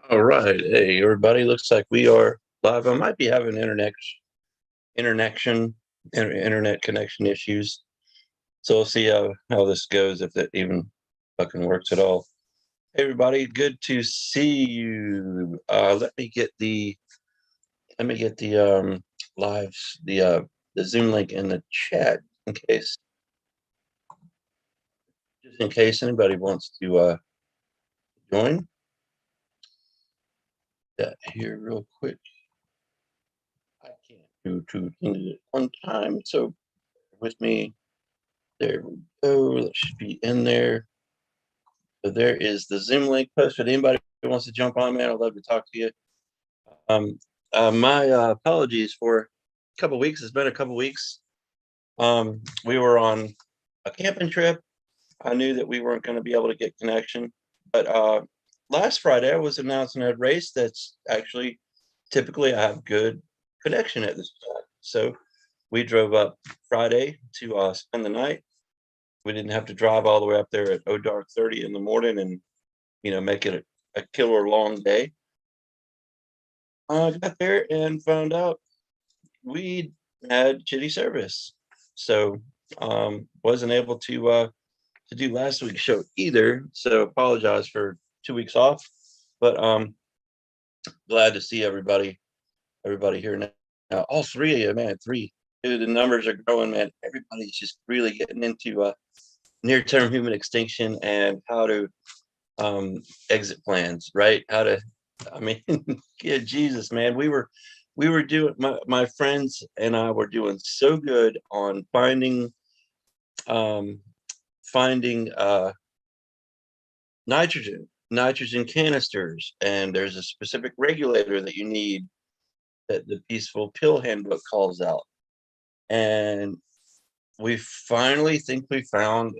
All right. Hey, everybody. Looks like we are live. I might be having interconnection, internet connection issues. So we'll see how this goes, if it even fucking works at all. Hey, everybody. Good to see you. Let me get the lives, the Zoom link in the chat just in case anybody wants to join that here real quick. I can't do two things at one time, so with me. There we go. That should be in there. So there is the Zoom link posted. Anybody who wants to jump on, man, I'd love to talk to you. Um, my apologies for a couple weeks. It's been a couple weeks. We were on a camping trip. I knew that we weren't going to be able to get connection, but last Friday I was announcing a race that's actually typically I have good connection at this time. So we drove up Friday to spend the night. We didn't have to drive all the way up there at dark 30 in the morning and make it a killer long day. I got there and found out we had shitty service, so wasn't able to do last week's show either. So apologize for 2 weeks off, but glad to see everybody here now. All three of you, man, three. Dude, the numbers are growing, man. Everybody's just really getting into near-term human extinction and how to exit plans, right? How to, I mean, yeah, Jesus, man, we were doing, my friends and I were doing so good on um finding nitrogen canisters, and there's a specific regulator that you need that the Peaceful Pill Handbook calls out, and we finally think we found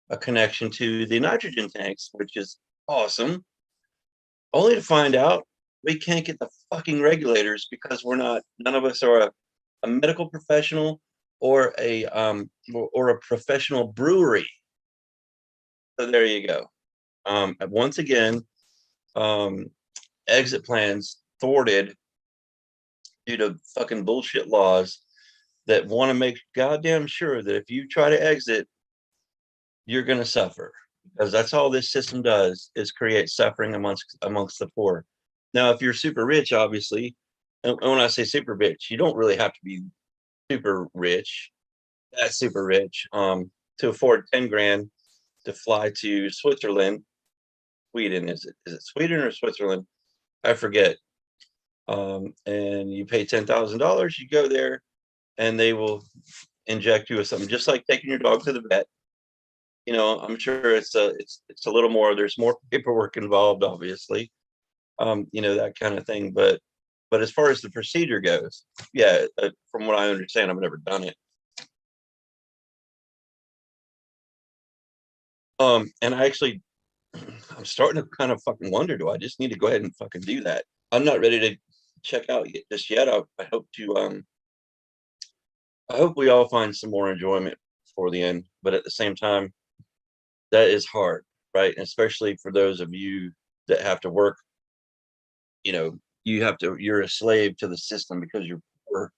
a connection to the nitrogen tanks, which is awesome, only to find out we can't get the fucking regulators because none of us are a medical professional or a professional brewery. So there you go. Once again, um, exit plans thwarted due to fucking bullshit laws that want to make goddamn sure that if you try to exit, you're going to suffer, because that's all this system does, is create suffering amongst the poor. Now, if you're super rich, obviously, and when I say super rich, you don't really have to be super rich, that's super rich, to afford 10 grand to fly to Switzerland. Sweden, is it Sweden or Switzerland? I forget. And you pay $10,000, you go there, and they will inject you with something, just like taking your dog to the vet. I'm sure it's a little more. There's more paperwork involved, obviously. That kind of thing. But as far as the procedure goes, yeah, from what I understand, I've never done it. And I'm starting to kind of fucking wonder, do I just need to go ahead and fucking do that? I'm not ready to check out just yet. I hope we all find some more enjoyment before the end, but at the same time, that is hard, right? And especially for those of you that have to work, you're a slave to the system because you're poor,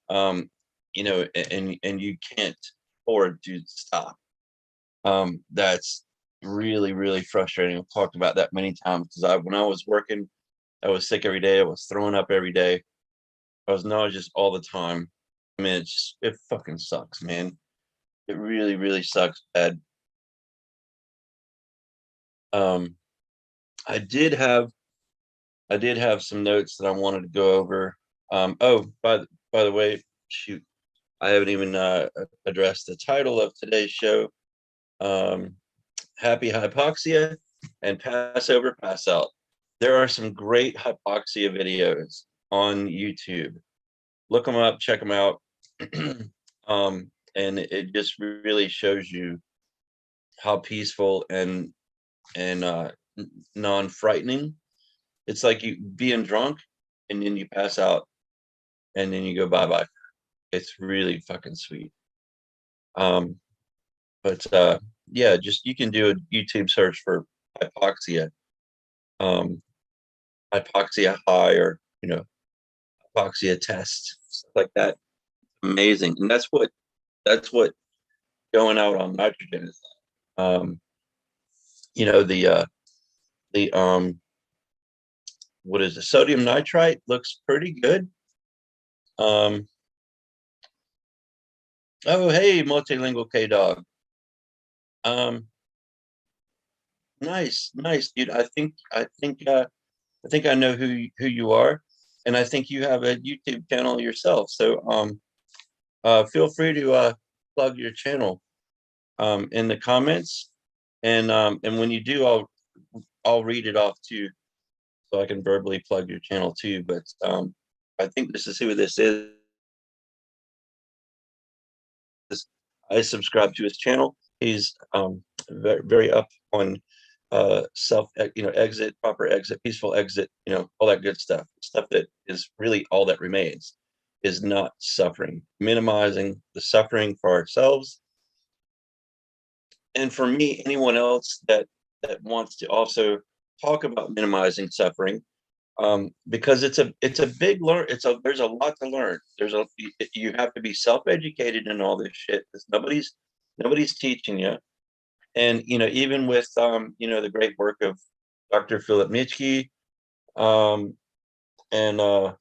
um, and you can't afford to stop. That's really, really frustrating. I've talked about that many times because when I was working, I was sick every day. I was throwing up every day. I was nauseous all the time. I mean, it fucking sucks, man. It really, really sucks bad. Um, I did have I did have some notes that I wanted to go over. Oh, by the way, shoot, I haven't even addressed the title of today's show. Um, Happy Hypoxia and Passover Passout. There are some great hypoxia videos on YouTube. Look them up, check them out. And it just really shows you how peaceful and non-frightening. It's like you being drunk and then you pass out and then you go bye-bye. It's really fucking sweet. Um, but yeah, just you can do a YouTube search for hypoxia. Um, hypoxia high, or hypoxia test, stuff like that. Amazing. And that's what going out on nitrogen is like. The what is it? Sodium nitrite looks pretty good. Oh, hey, multilingual K dog. Um, nice, dude. I think I know who you are, and I think you have a YouTube channel yourself. So feel free to plug your channel in the comments, and when you do, I'll read it off too, so I can verbally plug your channel too. But I think this is who this is. I subscribe to his channel. He's very up on self, exit, proper exit, peaceful exit, all that good stuff. Stuff that is really all that remains is not suffering, minimizing the suffering for ourselves. And for me, anyone else that wants to also talk about minimizing suffering, because it's a big learn. There's a lot to learn. You have to be self-educated in all this shit, because nobody's teaching you. And even with the great work of Dr. Philip Mitchke, and and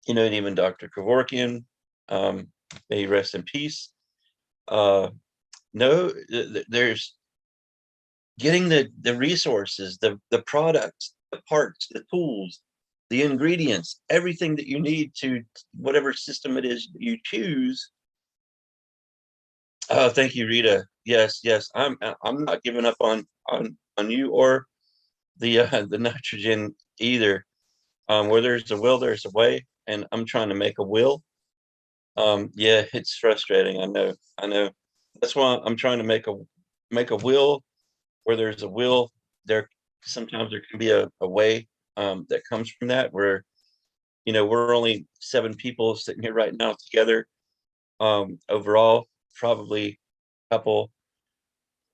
even Dr. Kevorkian, may he rest in peace. No, there's getting the resources, the products, the parts, the tools, the ingredients, everything that you need to whatever system it is you choose. Oh, thank you, Rita. Yes, I'm not giving up on you or the nitrogen either. Where there's a will, there's a way, and I'm trying to make a will. Yeah, it's frustrating. I know. That's why I'm trying to make a will. Where there's a will, there sometimes there can be a way that comes from that. Where we're only 7 people sitting here right now together. Overall, probably couple,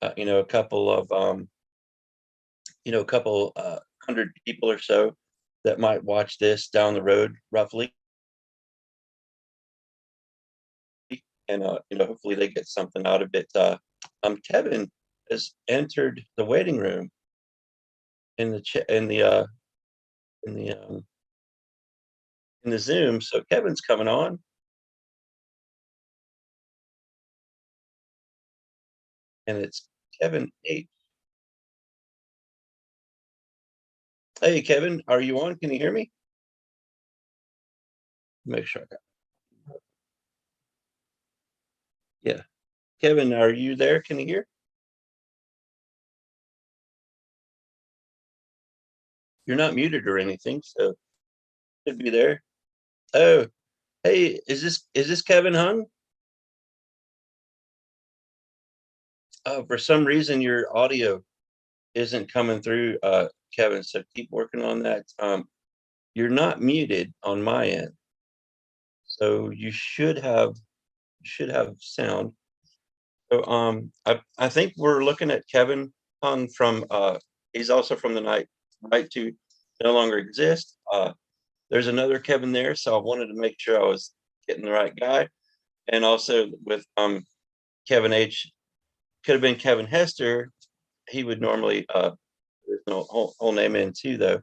a couple of a couple 100 people or so that might watch this down the road, roughly. And hopefully they get something out of it. Kevin has entered the waiting room in the in the in the Zoom. So Kevin's coming on, and it's Kevin H. Hey, Kevin, are you on? Can you hear me? Make sure I got. Yeah, Kevin, are you there? Can you hear? You're not muted or anything, so should be there. Oh, hey, is this Kevin Hung? For some reason, your audio isn't coming through, Kevin. So keep working on that. You're not muted on my end, so you should have sound. So I think we're looking at Kevin Hung from he's also from the night right to no longer exist. There's another Kevin there, so I wanted to make sure I was getting the right guy. And also with Kevin H, could have been Kevin Hester. He would normally there's no whole name in too though.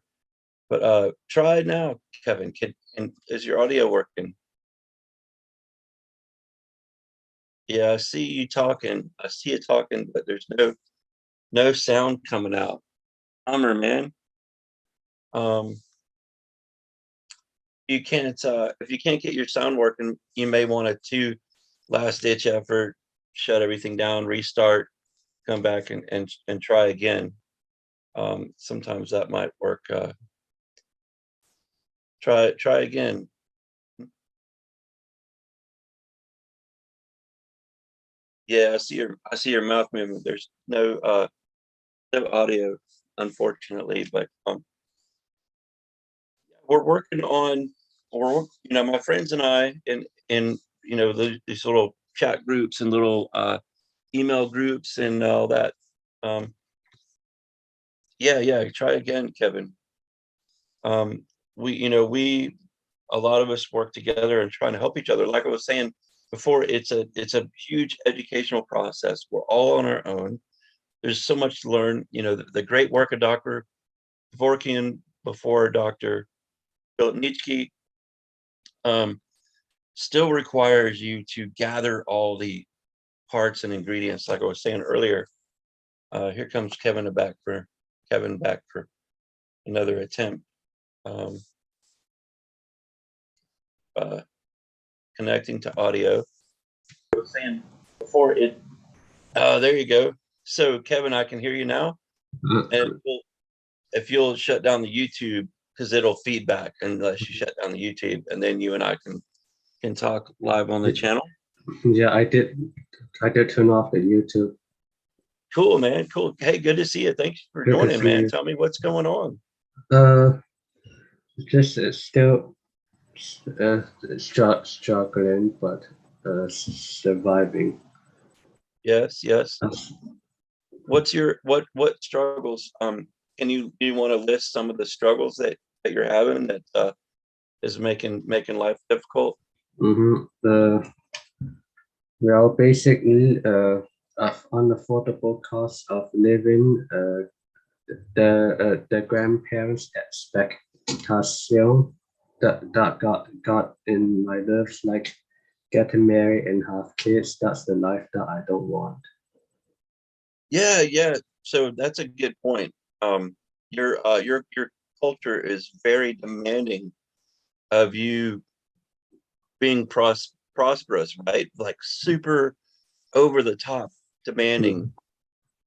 But try it now, Kevin. Is your audio working? Yeah, I see you talking. I see you talking, but there's no sound coming out. Bummer, man. Um, you can't if you can't get your sound working, you may want to last ditch effort, shut everything down, restart, come back and try again. Sometimes that might work. Try again. Yeah, I see your mouth movement. There's no audio, unfortunately, but we're working on, or my friends and I in these little chat groups and little email groups and all that. Um, yeah, try again, Kevin. we a lot of us work together and trying to help each other. Like I was saying before, it's a huge educational process. We're all on our own. There's so much to learn. The great work of Dr. Dvorkian before Dr. Philip Nietzsche still requires you to gather all the parts and ingredients. Like I was saying earlier, here comes Kevin back for another attempt. Connecting to audio. I was saying before it. There you go. So Kevin, I can hear you now. And if you'll shut down the YouTube, because it'll feedback unless you shut down the YouTube, and then you and I can talk live on the channel. Yeah, I did turn off the YouTube. Cool, man. Cool. Hey, good to see you. Thanks for joining, man. Tell me what's going on. Just still struggling, but surviving. Yes. What's your what struggles? Can you want to list some of the struggles that you're having that is making life difficult? Well, basically, of unaffordable cost of living, the grandparents expectation that got in my nerves, like getting married and have kids. That's the life that I don't want. Yeah. So that's a good point. Your culture is very demanding of you being prosperous, right? Like super over the top demanding.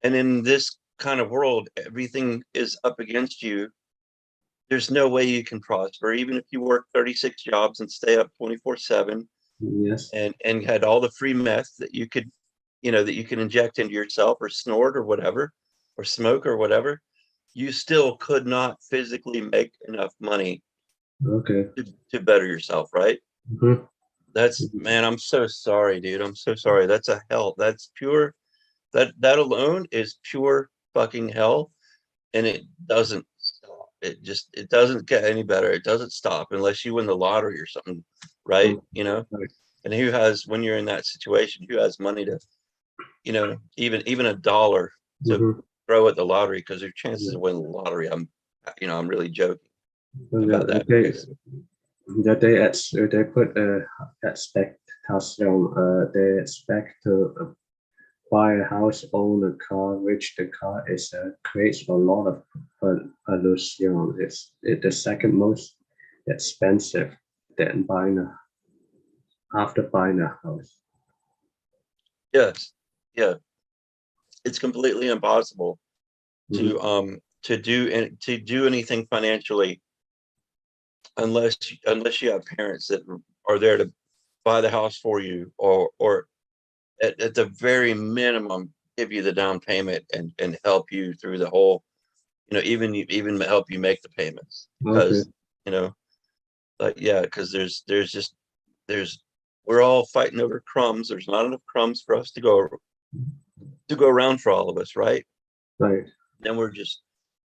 And in this kind of world, everything is up against you. There's no way you can prosper, even if you work 36 jobs and stay up 24/7. Yes. And had all the free meth that you could inject into yourself or snort or whatever, or smoke or whatever. You still could not physically make enough money to better yourself, right? That's, man, I'm so sorry, dude. I'm so sorry. That's a hell. That's pure. That alone is pure fucking hell. And it doesn't stop. It doesn't get any better. It doesn't stop unless you win the lottery or something, right? And who has, when you're in that situation, who has money to, even a dollar to throw at the lottery, because your chances of winning the lottery, I'm really joking about that. They put expectation. They expect to buy a house, own a car, which the car creates a lot of pollution. It's the second most expensive than after buying a house. Yes, yeah, it's completely impossible to do anything financially unless you have parents that are there to buy the house for you, or at the very minimum give you the down payment and help you through the whole, even help you make the payments, because because there's we're all fighting over crumbs. There's not enough crumbs for us to go around for all of us, right? Then we're just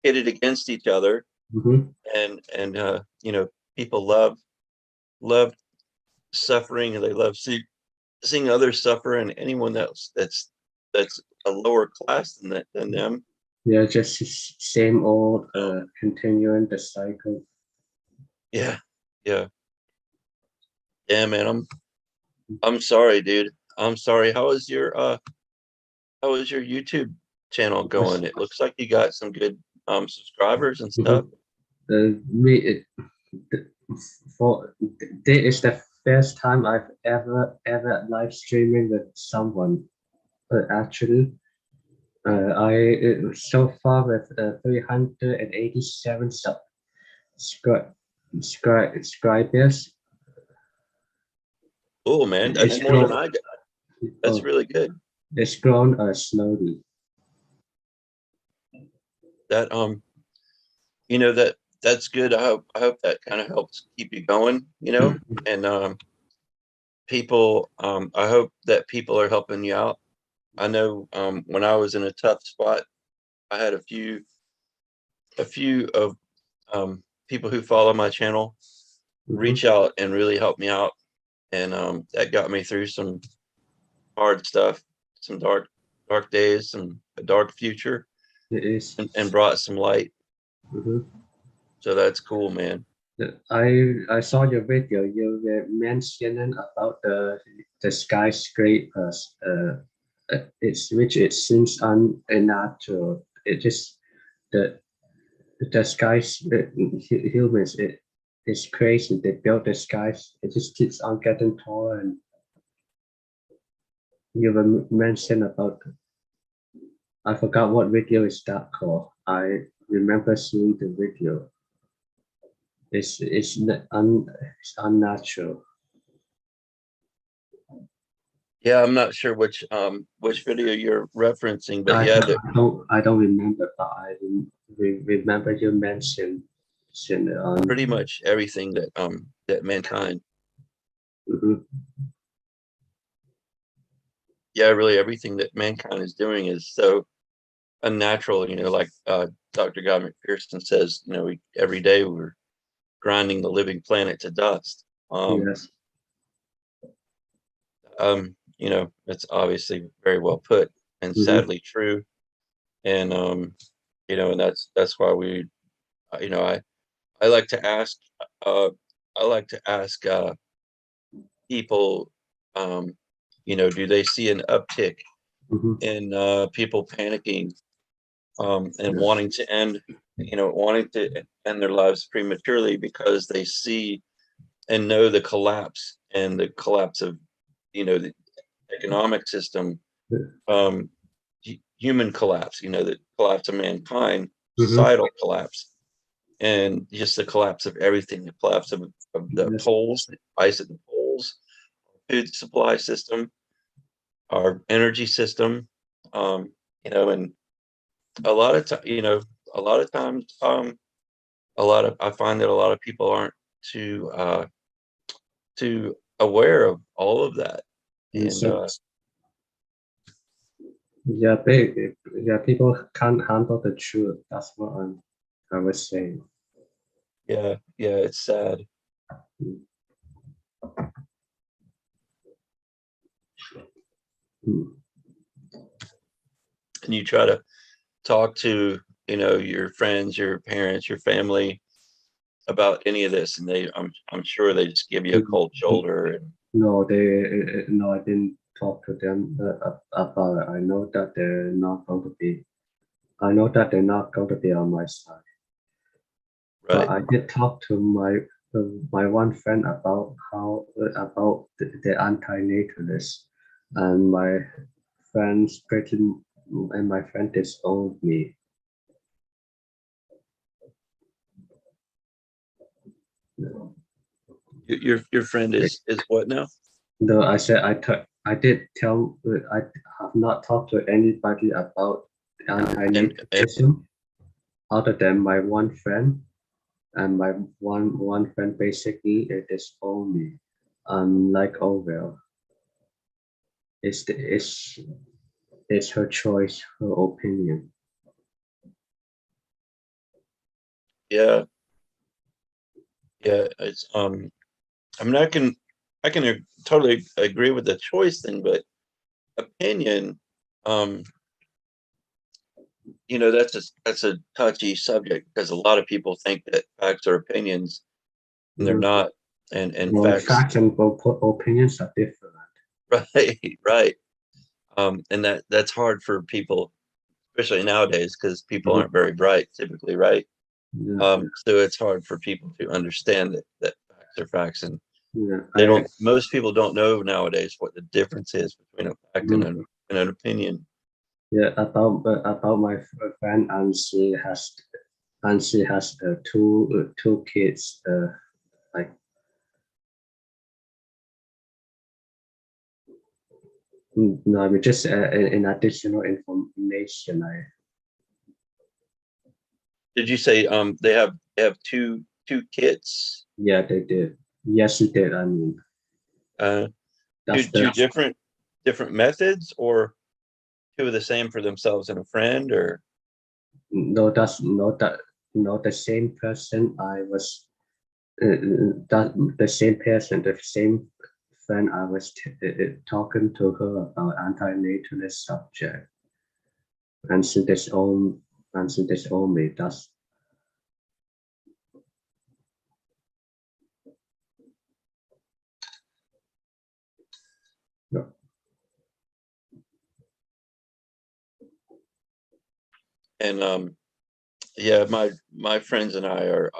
pitted against each other. And people love suffering, and they love seeing others suffer, and anyone else that's a lower class than them. Yeah, just same old, continuing the cycle. Yeah, man. I'm sorry, dude. I'm sorry. How is your YouTube channel going? It looks like you got some good subscribers and stuff. This is the first time I've ever live streaming with someone. Actually, I so far with 387 subscribers. Oh man, that's more than I got. That's really good. It's grown slowly. That that's good. I hope that kind of helps keep you going. And people. I hope that people are helping you out. I know when I was in a tough spot, I had a few of people who follow my channel reach out and really help me out. And that got me through some hard stuff, some dark days, a dark future, It is. and brought some light. Mhm. So that's cool, man. I saw your video. You were mentioning about the skyscrapers. It's which it seems unnatural. It is the skies. Humans. It's crazy. They built the skies. It just keeps on getting taller. And you were mentioned about. I forgot what video is that called. I remember seeing the video. It's unnatural. Yeah, I'm not sure which video you're referencing, but I, yeah, I don't remember, but remember you mentioned pretty much everything that mankind, mhm, yeah, really everything that mankind is doing is so unnatural. Like Dr. Guy McPherson says, every day we're grinding the living planet to dust. yes. It's obviously very well put and Mhm, sadly true. And and that's why we, I like to ask, uh, people, do they see an uptick mhm, in people panicking, and yeah, wanting to end their lives prematurely because they see and know the collapse of, the economic system, um, human collapse, the collapse of mankind, mhm, societal collapse, and just the collapse of everything, the collapse of the yes, poles, the ice at the poles, food supply system, our energy system, and a lot of time, a lot of times, I find that a lot of people aren't too aware of all of that, and and so yeah, yeah, people can't handle the truth. That's what I was saying. yeah, it's sad. Mm. And you try to talk to, your friends, your parents, your family about any of this, and I'm sure they just give you a cold shoulder. And No, no, I didn't talk to them about it. I know that they're not going to be. I know that they're not going to be on my side. But right. I did talk to my one friend about how about the anti-natalist, and friends pretty my friend disowned me. Your friend is what now? Though I said I did tell I have not talked to anybody about And anti-natalism other than my one friend, and my one friend basically disowned me. Like, oh well, it's the, it's her choice, her opinion. yeah, it's I mean, I can totally agree with the choice thing, but opinion, um, that's a touchy subject because a lot of people think that facts are opinions, and they're Mhm. not. And Well, facts, facts and opinions are different. right, right. And that's hard for people, especially nowadays, because people Mhm. aren't very bright typically, right? Yeah, So it's hard for people to understand that facts are facts, and yeah. most people don't know nowadays what the difference is between a fact and Mhm. an opinion. Yeah, about my friend, and she has two kids. Like, no, I mean, just in additional information. Did you say they have two kids? Yeah, they did. Yes, she did. I mean, Uh, two that's two the different methods, or two of the same for themselves and a friend, or no, that's not that. not the same person I was, the same person, the same friend I was talking to her about anti-natalist subject, and she disowned me. That's no. And yeah, my friends and I are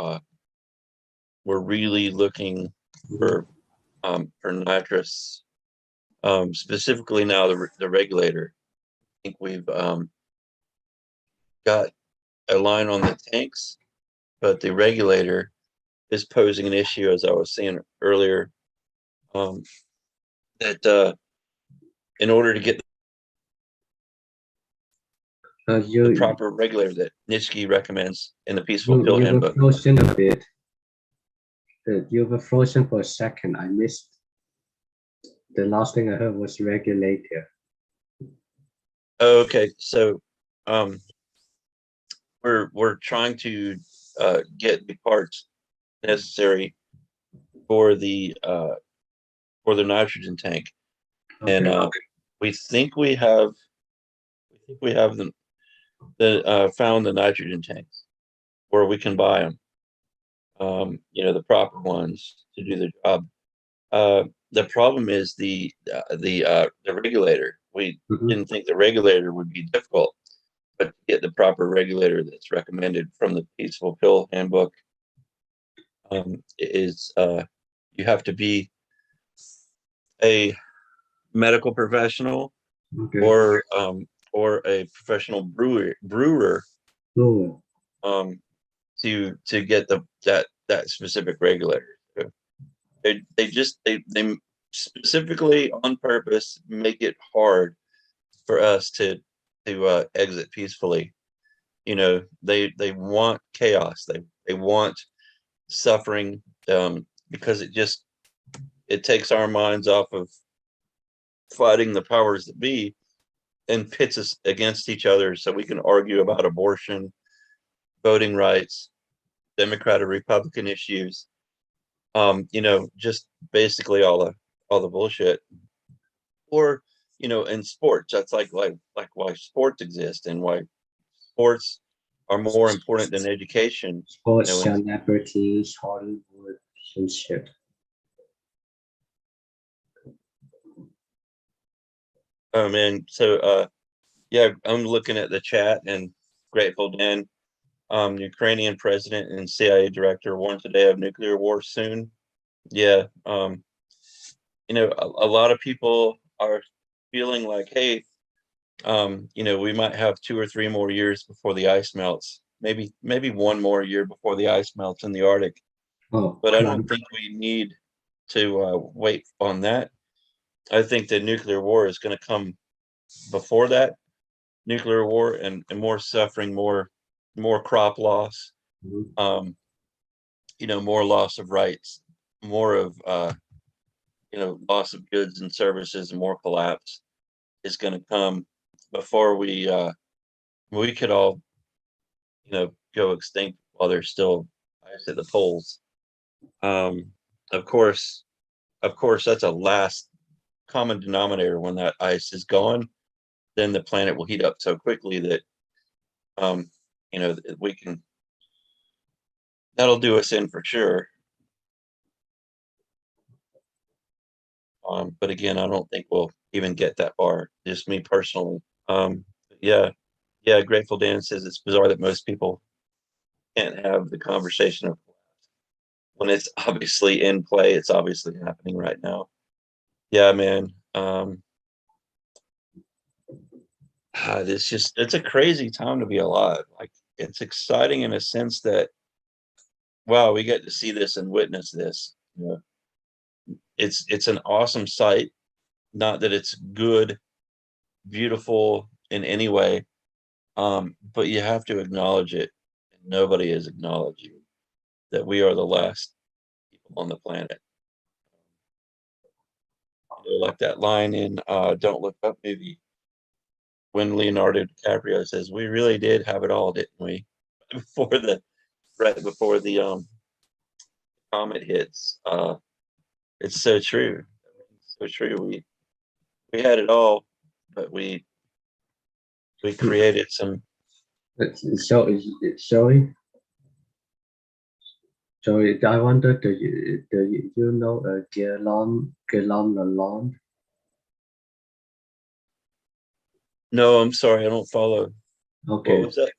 we're really looking for nitrous, specifically now the regulator. I think we've got a line on the tanks, but the regulator is posing an issue, as I was saying earlier, that in order to get the You proper regulator that Nitsky recommends in the Peaceful Pill you were Handbook. frozen a bit. You were frozen for a second. I missed the last thing I heard was regulator. Okay, so we're trying to get the parts necessary for the nitrogen tank, and Okay. we think we have found the nitrogen tanks where we can buy them. The proper ones to do the job. The problem is the regulator. We Mhm. didn't think the regulator would be difficult, but to get the proper regulator that's recommended from the Peaceful Pill Handbook is you have to be a medical professional Okay. or a professional brewer Cool. um, to get that specific regulator. So they specifically on purpose make it hard for us to exit peacefully. They want chaos. They want suffering, because it takes our minds off of fighting the powers that be and pits us against each other so we can argue about abortion, voting rights, Democrat or Republican issues. Just basically all the bullshit. Or in sports, that's like why sports exist and why sports are more important than education. Sports, And celebrities, Hollywood, and shit. oh man, so yeah, I'm looking at the chat, and Grateful Dan, Ukrainian president and CIA director, warned today of nuclear war soon. Yeah, a lot of people are feeling like, hey, we might have 2 or 3 more years before the ice melts. Maybe one more year before the ice melts in the Arctic. Oh, But I don't think we need to wait on that. I think the nuclear war is going to come before that nuclear war, and more suffering, more crop loss, mhm. um, more loss of rights, more of loss of goods and services, and more collapse is going to come before we could all go extinct while there's still ice at the poles. Um, of course, that's a last common denominator. When that ice is gone, then the planet will heat up so quickly that um, we can. That'll do us in for sure. But again, I don't think we'll even get that far. Just me personally. Yeah, yeah. Grateful Dan says it's bizarre that most people can't have the conversation of when it's obviously in play. It's obviously happening right now. Yeah, man. It's a crazy time to be alive. Like, it's exciting in a sense that, wow, we get to see this and witness this. It's an awesome sight. Not that it's good, beautiful in any way, but you have to acknowledge it. Nobody is acknowledging that we are the last people on the planet. Like that line in Don't Look Up movie when Leonardo DiCaprio says, "We really did have it all, didn't we?" Before the right before the comet hits. It's so true. So true. We had it all, but we created some. Sorry, sorry. I wonder, do you know Guillaume Lalonde? No, I'm sorry, I don't follow. What Okay, was that?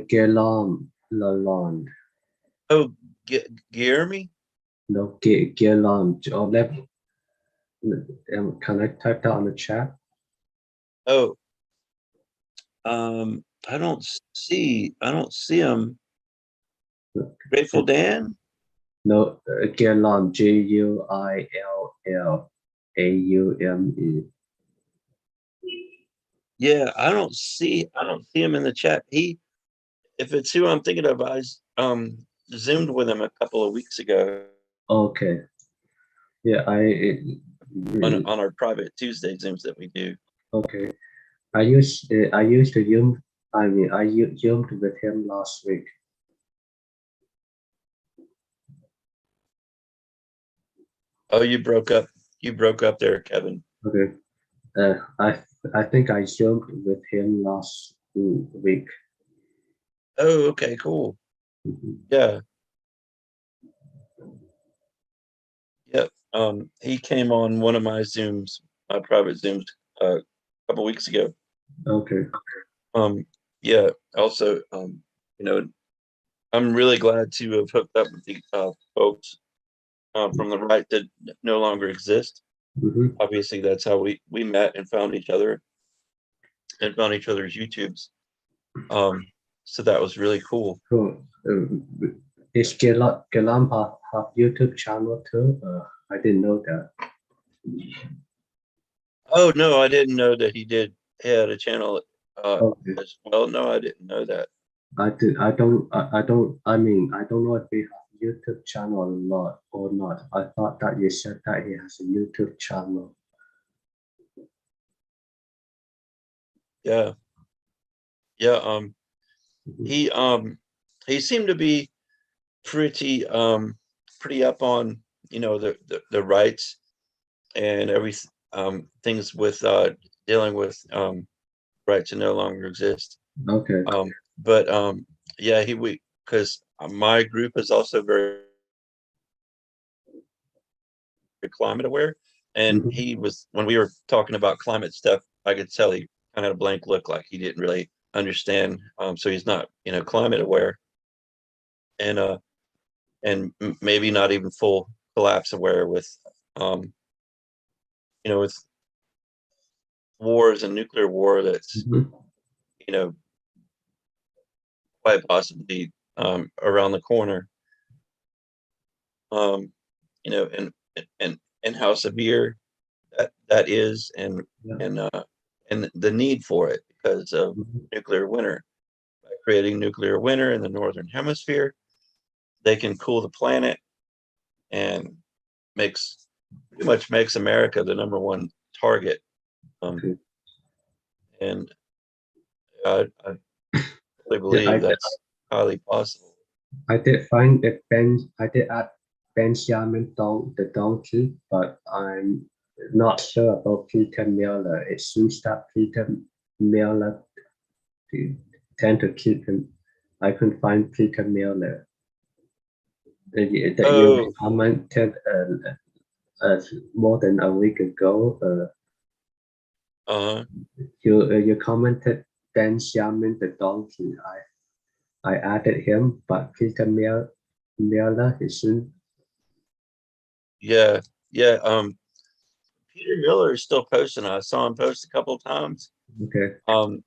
Guillaume Lalonde. Oh, Guillermo? No, Guillaume. Oh, can I type that on the chat? Oh, I don't see him. Grateful Dan? No, Guillaume, Guillaume. Yeah, I don't see him in the chat. If it's who I'm thinking of, zoomed with him a couple of weeks ago Okay. Yeah, on our private Tuesday Zooms that we do. okay. I used to zoomed with him last week. Oh, you broke up there, Kevin. Okay. I think I zoomed with him last week. Oh, okay, cool. Mhm. Yeah. Yep. He came on one of my Zooms, my private Zooms, a couple weeks ago. Okay. Um, yeah. Also, you know, I'm really glad to have hooked up with the folks from the right that no longer exist. Mm-hmm. Obviously, that's how we met and found each other and found each other's YouTubes. So that was really cool. Cool. Is Guillaume have YouTube channel too? I didn't know that. Oh no, I didn't know that he had a channel Okay. as well. No, I didn't know that. I mean, I don't know if he has YouTube channel or not. I thought that you said that he has a YouTube channel. Yeah. Yeah. Mhm. He he seemed to be pretty pretty up on, the rights and every things with dealing with right to no longer exist. Okay. But yeah, he we because my group is also very climate aware, and Mhm. he was when we were talking about climate stuff, I could tell he kind of had a blank look, like he didn't really understand. So he's not, climate aware, and maybe not even full collapse aware with, um, with wars and nuclear war that's, Mhm. you know, quite possibly around the corner. Um, and and how severe that is, Yeah. and uh, and the need for it because of Mhm. nuclear winter. By creating nuclear winter in the northern hemisphere, they can cool the planet and makes pretty much makes America the number one target. Um, Okay. and I really Yeah, believe that's highly possible. I did find that I did add Benjamin the donkey, but I'm not sure about Peter Miller. It seems that Peter Miller tend to keep him. I couldn't find Peter Miller. That you Oh, commented more than a week ago. uh, You commented Benjamin the donkey. I added him, but Miller isn't. yeah, yeah. Peter Miller is still posting. I saw him post a couple of times. Okay. Um,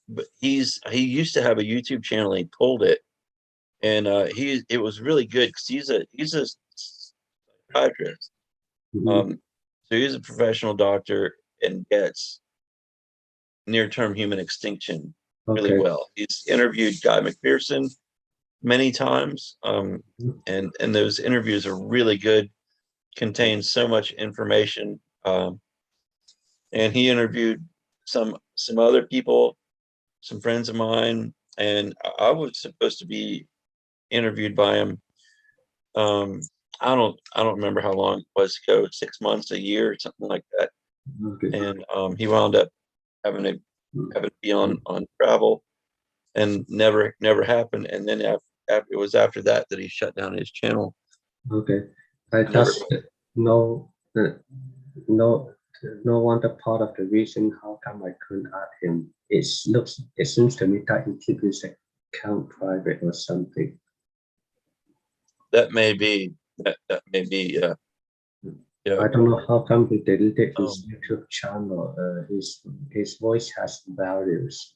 but he used to have a YouTube channel. He pulled it, and it was really good because he's a psychiatrist. Mhm. Um, so he's a professional doctor and gets near-term human extinction really Okay. well. He's interviewed Guy McPherson many times, and those interviews are really good. Contain so much information, and he interviewed some other people, some friends of mine, and I was supposed to be interviewed by him. Um, I don't remember how long it was ago, 6 months, a year, something like that. Okay. And he wound up having to be on travel, and never happened. And then after it was after that he shut down his channel. Okay. I Never. just know no no wonder part of the reason how come I couldn't add him. It seems to me that he keep his account private or something. That may be. That may be. Yeah. I don't know how come he deleted Um, his YouTube channel. His voice has values.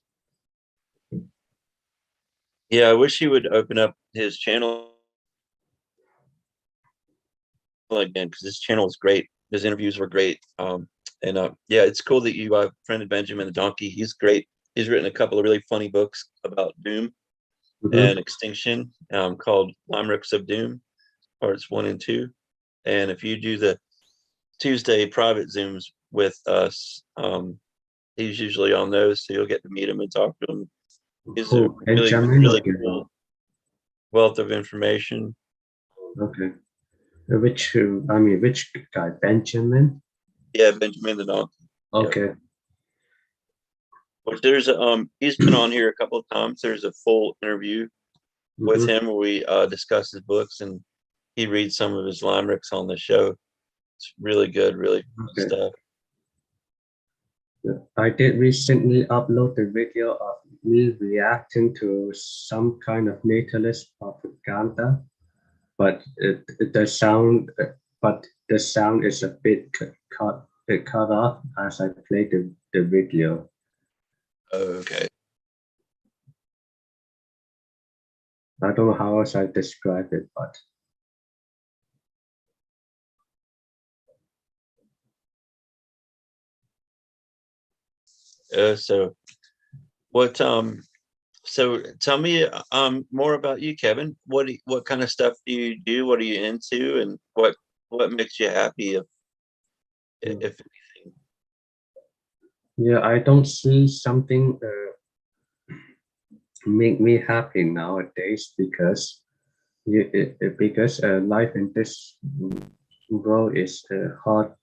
yeah. I wish he would open up his channel again, because his channel was great. His interviews were great. And yeah, it's cool that you friended Benjamin the Donkey. He's great. He's written a couple of really funny books about doom and Mhm. extinction, called Limericks of Doom, parts 1 and 2. And if you do the Tuesday private Zooms with us, he's usually on those, so you'll get to meet him and talk to him. He's a Who, Benjamin or really Gilmore? cool wealth of information. Okay. Which guy? Benjamin? Yeah, Benjamin the Donkey. Yeah. Okay. Which there's he's been on here a couple of times. There's a full interview with Mhm. him where we discuss his books, and he reads some of his limericks on the show. It's really good, really good Okay. stuff. I did recently upload the video of me reacting to some kind of natalist propaganda, but the sound is a bit cut off as I play the video. Okay. I don't know how else I describe it, but So what so tell me more about you, Kevin. What kind of stuff do you do? What are you into, and what makes you happy, if anything? yeah, I don't see something make me happy nowadays because life in this world is hard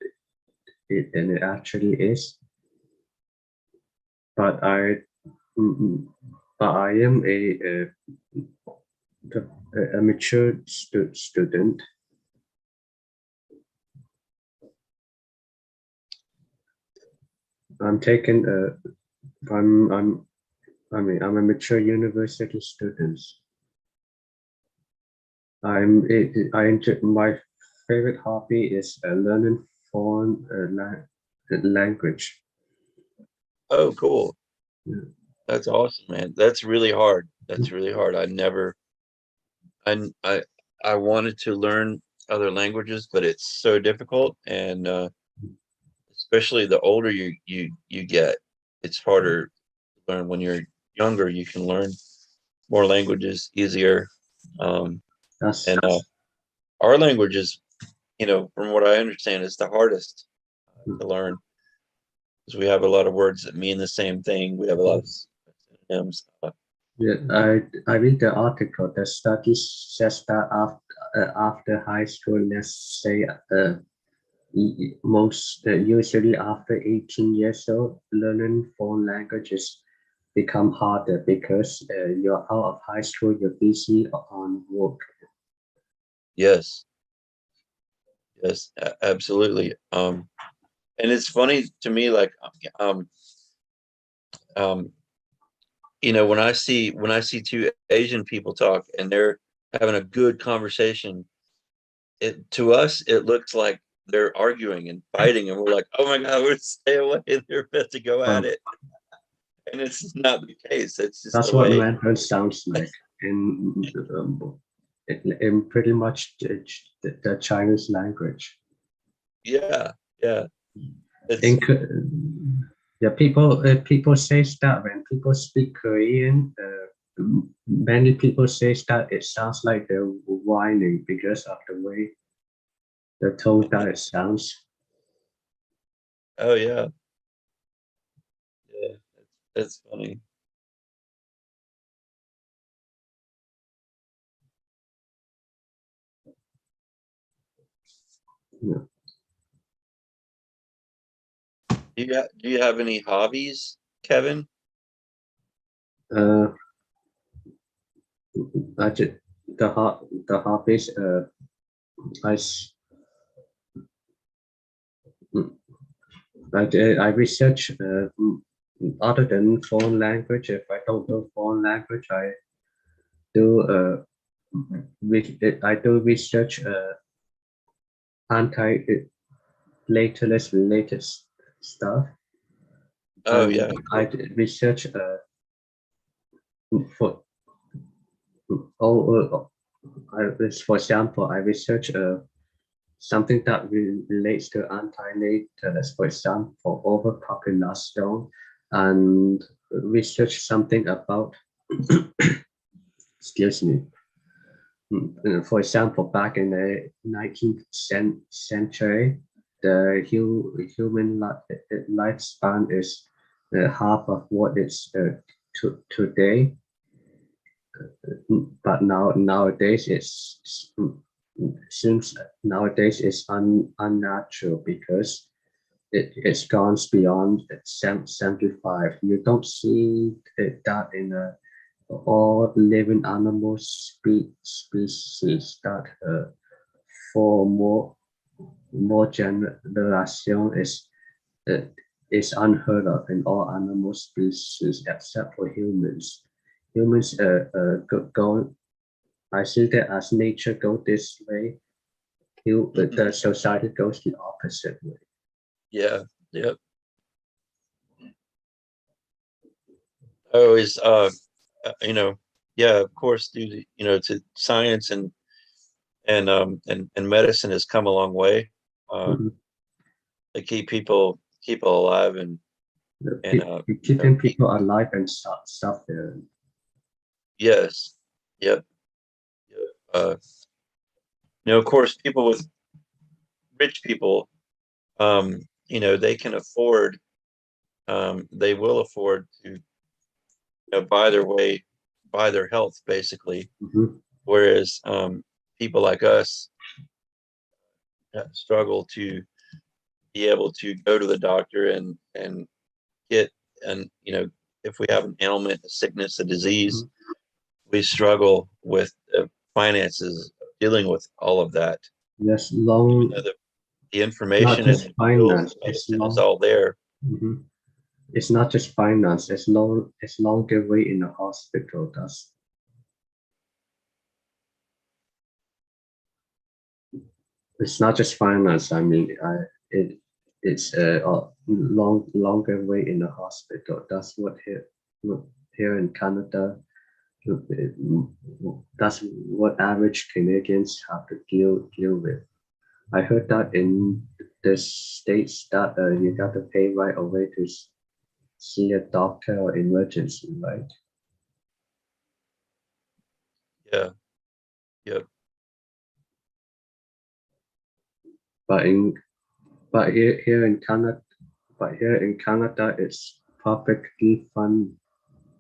than it actually is. But mm, mm, I am a mature student. I'm taking I'm I'm a mature university student. I enjoy my favorite hobby is learning foreign language. Oh, cool. Yeah. That's awesome, man. That's really hard. That's really hard. I I I wanted to learn other languages, but it's so difficult, and especially the older you get, it's harder to learn. When you're younger, you can learn more languages easier. Um, That's and our language is, from what I understand, is the hardest to learn, because we have a lot of words that mean the same thing. We have a lot of synonyms. yeah. I read the article. The study says that after high school, let's say most usually after 18 years old, learning foreign languages become harder because you're out of high school, you're busy on work. Yes, yes, absolutely. And it's funny to me, like, um, um, when I see two Asian people talk and they're having a good conversation, it to us it looks like they're arguing and fighting, and we're like, oh my God, we're stay away. They're about to go at Um, it, and it's not the case. It's just that's the what way. Mandarin sounds like in pretty much the Chinese language. Yeah, yeah. It's In, yeah, people say that when people speak Korean, many people say that it sounds like they're whining because of the way the tone that it sounds. oh yeah, yeah. It's funny. Yeah. Do you have any hobbies, Kevin? Uh, I just the hobbies. I s- mm, I research. Other than foreign language, if I don't know foreign language, I do I do research anti platelet related stuff, Oh and yeah. I research for oh, for example, I research something that relates to antinatalists, for example, for overpopulation, and research something about, excuse me, for example, back in the 19th century, the human lifespan is half of what it's today. But nowadays seems nowadays it's unnatural because it's gone beyond 75. You don't see that in all living animal species that for more generation uh, is unheard of in all animal species except for humans. Humans go. I see that as nature go this way, the society goes the opposite way. Yeah. Yep. Always you know, yeah, of course, due to, to science and medicine has come a long way. Mhm. To keep people alive and Keeping people alive and stuff there. yes. Yep. Yep. Of course, people with rich people, they can afford, they will afford to, buy their health basically. Mhm. Whereas people like us struggle to be able to go to the doctor and get, and if we have an ailment, a sickness, a disease, Mhm. we struggle with finances dealing with all of that. Yes, Even long, though the not information and just the tools finance, and it's medicine is long. all there. Mhm. It's not just finance, it's longer wait in the hospital. It's not just finance. I mean, it's a longer wait in the hospital. That's what here in Canada, that's what average Canadians have to deal with. I heard that in the states that you got to pay right away to see a doctor or emergency, right? Yeah. Yep. But in but here in Canada, it's publicly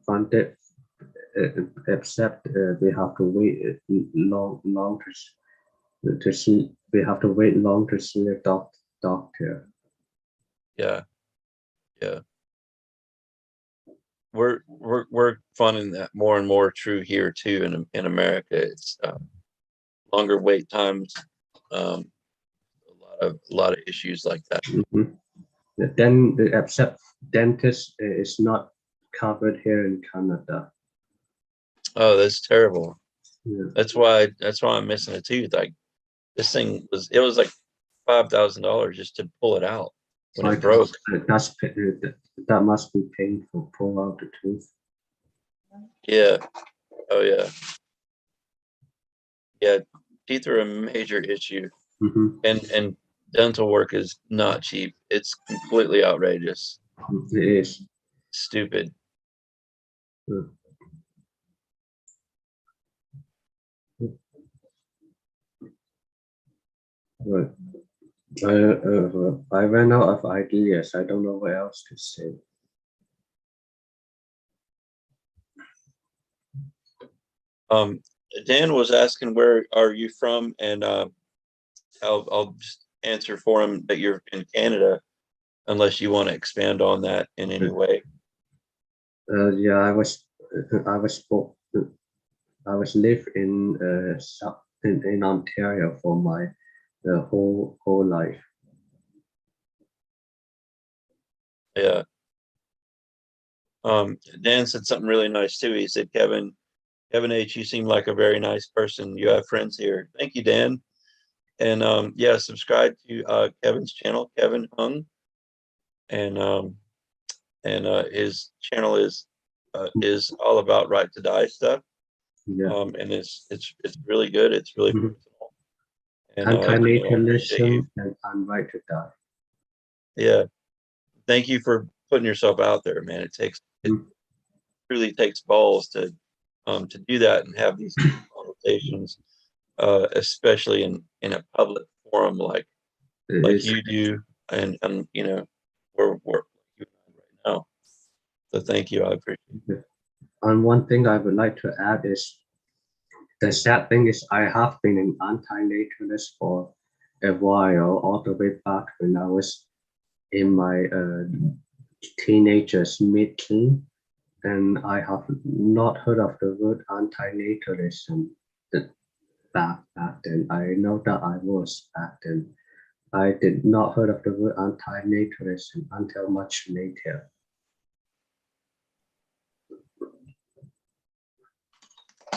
funded, except we have to wait long to see. We have to wait long to see a doctor. Yeah. Yeah. We're finding that more and more true here too in America. It's longer wait times, a lot of issues like that. Mhm. Then except dentist is not covered here in Canada. Oh, that's terrible. Yeah. That's why I'm missing a tooth. Like this thing was like $5,000 just to pull it out when My it God, broke. that must be painful. Pull out the tooth. Yeah. Oh yeah. Yeah. Teeth are a major issue, Mhm. and dental work is not cheap. It's completely outrageous, It is. stupid. Mm. Right. I ran out of ideas. I don't know what else to say. Um, Dan was asking where are you from, and I'll just answer for him that you're in Canada, unless you want to expand on that in any way. Yeah, I was live in in Ontario for my whole life. Yeah. Dan said something really nice too. He said, Kevin H, you seem like a very nice person. You have friends here. Thank you, Dan. And yeah, subscribe to Kevin's channel, Kevin Hung, and his channel is all about right to die stuff. Yeah. And it's really good. It's really Mhm. personal. And I appreciate you. Anti-natalism and right to die. Yeah. Thank you for putting yourself out there, man. It Mm. truly takes balls to do that and have these conversations, especially in a public forum like It is. you do, and we're you right now. So thank you. I appreciate it. And one thing I would like to add is the sad thing is I have been an anti-natalist for a while, all the way back when I was in my teenagers, mid-teen, and I have not heard of the word anti-natalism back then. I know that I was back then. I did not heard of the word anti-natalism until much later.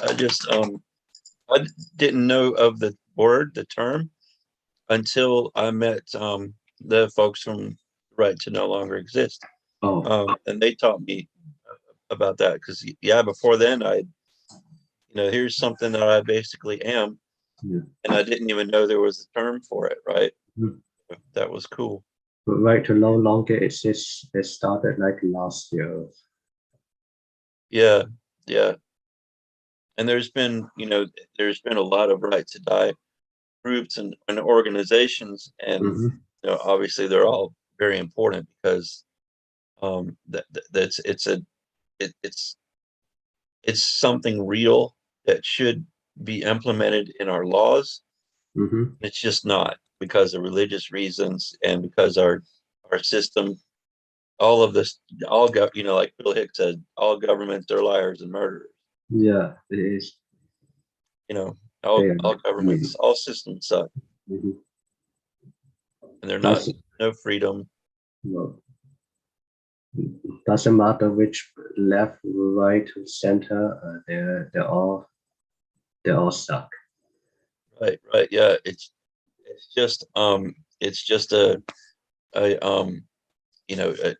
I just I didn't know of the word, the term, until I met the folks from Right to No Longer Exist. Oh, And they taught me about that because yeah, before then here's something that I basically am, yeah. and I didn't even know there was a term for it, right? Mm. That was cool. But right to no longer exist. It started like last year. Yeah, yeah. And there's been a lot of Right to Die groups and organizations, and Mm-hmm. obviously they're all very important because that's it's something real that should be implemented in our laws. Mm-hmm. It's just not, because of religious reasons and because our system, all of this, like Bill Hicks said, all governments are liars and murderers. Yeah, it is. You know, They all are. I governments, mean, all systems suck, mm-hmm. and they're not That's no freedom. no. Doesn't matter which left, right, center. They're all stuck. Right, right, yeah. It's just a you know a,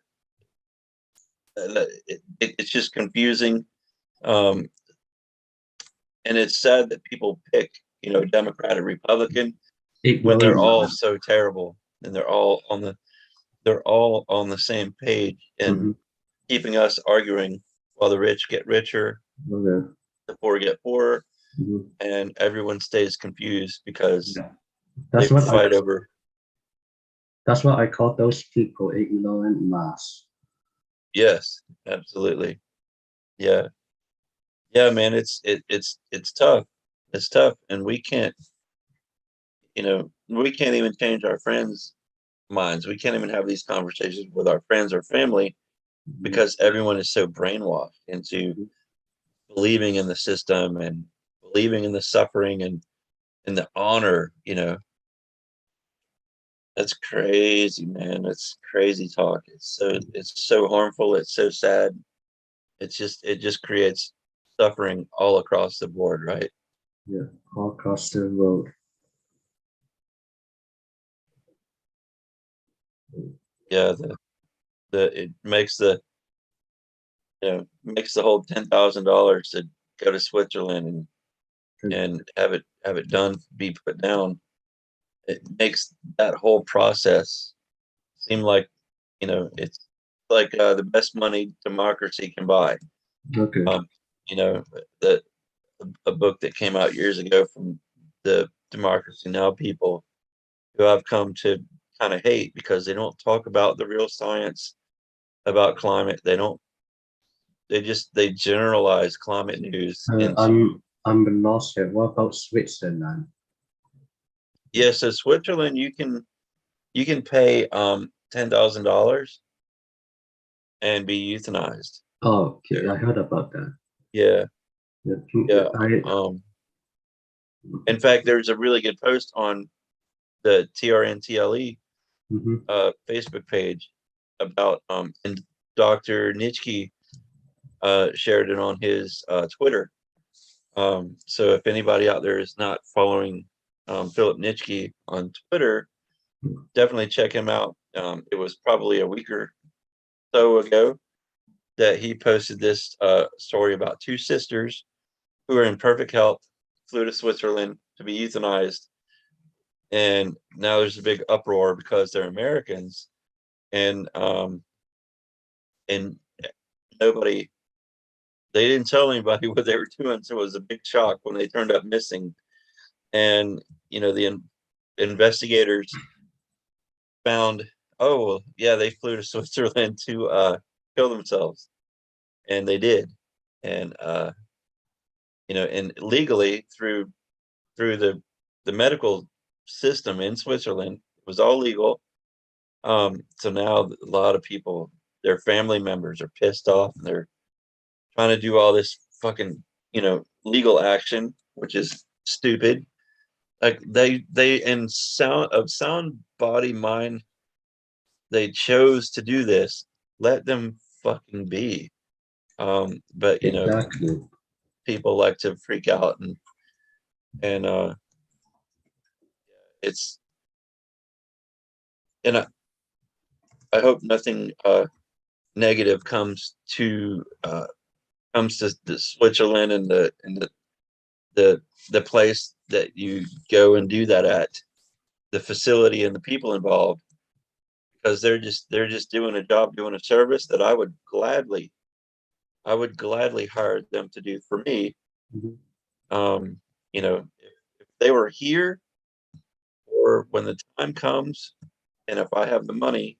it's just confusing, um, and it's sad that people pick Democrat or Republican when they're Ignorant all man. so terrible and they're all on the same page and Mm-hmm. keeping us arguing while the rich get richer, Okay. the poor get poorer, Mm-hmm. and everyone stays confused because Yeah. they That's what I fight over. that's what I call those people ignorant mass. Yes, absolutely. Yeah, yeah, man. It's tough. It's tough, and we can't even change our friends' minds. We can't even have these conversations with our friends or family Mm-hmm. because everyone is so brainwashed into believing in the system and believing in the suffering and in the honor. That's crazy, man. It's crazy talk. It's so harmful. It's so sad. It just creates suffering all across the board, right? Yeah, all across the road. Yeah, it makes the whole $10,000 to go to Switzerland and have it done, be put down. It makes that whole process seem like it's like the best money democracy can buy. Okay. Um, you know, the a book that came out years ago from the Democracy Now people who I've come to kind of hate because they don't talk about the real science about climate. They don't. They generalize climate news Uh, into. I'm I'm lost here. What about Switzerland? Yeah, so Switzerland, you can you can pay $10,000 and be euthanized. Oh, okay. I heard about that. Yeah, Yeah, yeah. I In fact, there's a really good post on the TRNTLE mhm. Facebook page about and Dr. Nitschke shared it on his Twitter. So if anybody out there is not following Philip Nitschke on Twitter, definitely check him out. It was probably a week or so ago that he posted this story about two sisters who are in perfect health, flew to Switzerland to be euthanized, and now there's a big uproar because they're Americans, and nobody, they didn't tell anybody what they were doing, so it was a big shock when they turned up missing. And the investigators found, oh well, yeah, they flew to Switzerland to kill themselves, and they did. And and legally through the medical system in Switzerland, it was all legal. So now a lot of people, their family members are pissed off, and they're trying to do all this fucking legal action, which is stupid. Like they in sound body mind, they chose to do this. Let them fucking be. But Exactly. people like to freak out, and it's and I hope nothing negative comes to the Switzerland and the place that you go and do that at, the facility and the people involved, because they're just doing a job, doing a service that I would gladly hire them to do for me. Mhm. If they were here, or when the time comes, and if I have the money,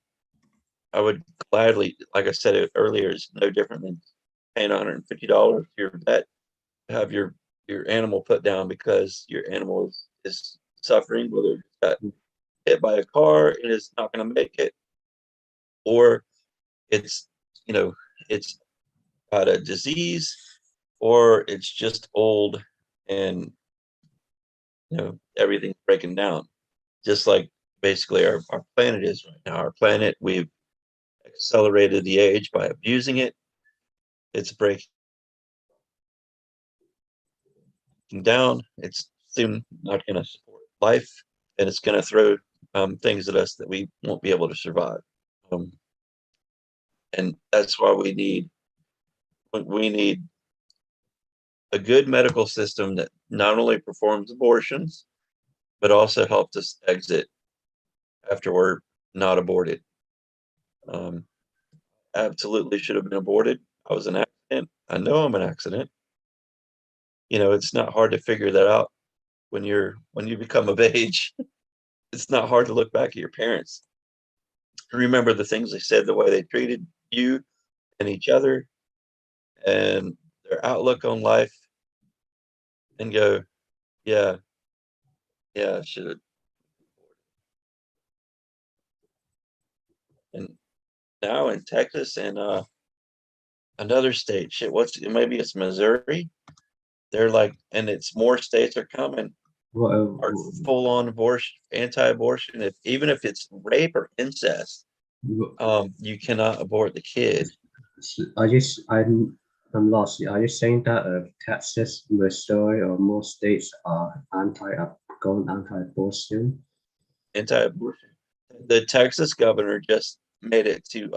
I would gladly, like I said it earlier, it's no different than paying $150 to your vet to have your animal put down because your animal is suffering, whether it got hit by a car and is not going to make it, or it's you know it's got a disease, or it's just old, and everything's breaking down, just like basically our planet is right now. Our planet, we've accelerated the age by abusing it. It's breaking down. It's soon not going to support life, and it's going to throw things at us that we won't be able to survive. Um, and that's why we need a good medical system that not only performs abortions but also helps us exit after we're not aborted. Um, Absolutely should have been aborted. I was an accident. I know I'm an accident. It's not hard to figure that out when you become of age. It's not hard to look back at your parents, remember the things they said, the way they treated you and each other, and their outlook on life, and go, yeah, yeah, I should have. And now in Texas and another state, shit, maybe it's Missouri. They're like, and it's more states are coming, Well, are full on abortion, anti-abortion. Even if it's rape or incest, you cannot abort the kid. are you? I'm lost. Are you saying that Texas, Missouri, or most states are going anti-abortion? Anti-abortion. The Texas governor just made it to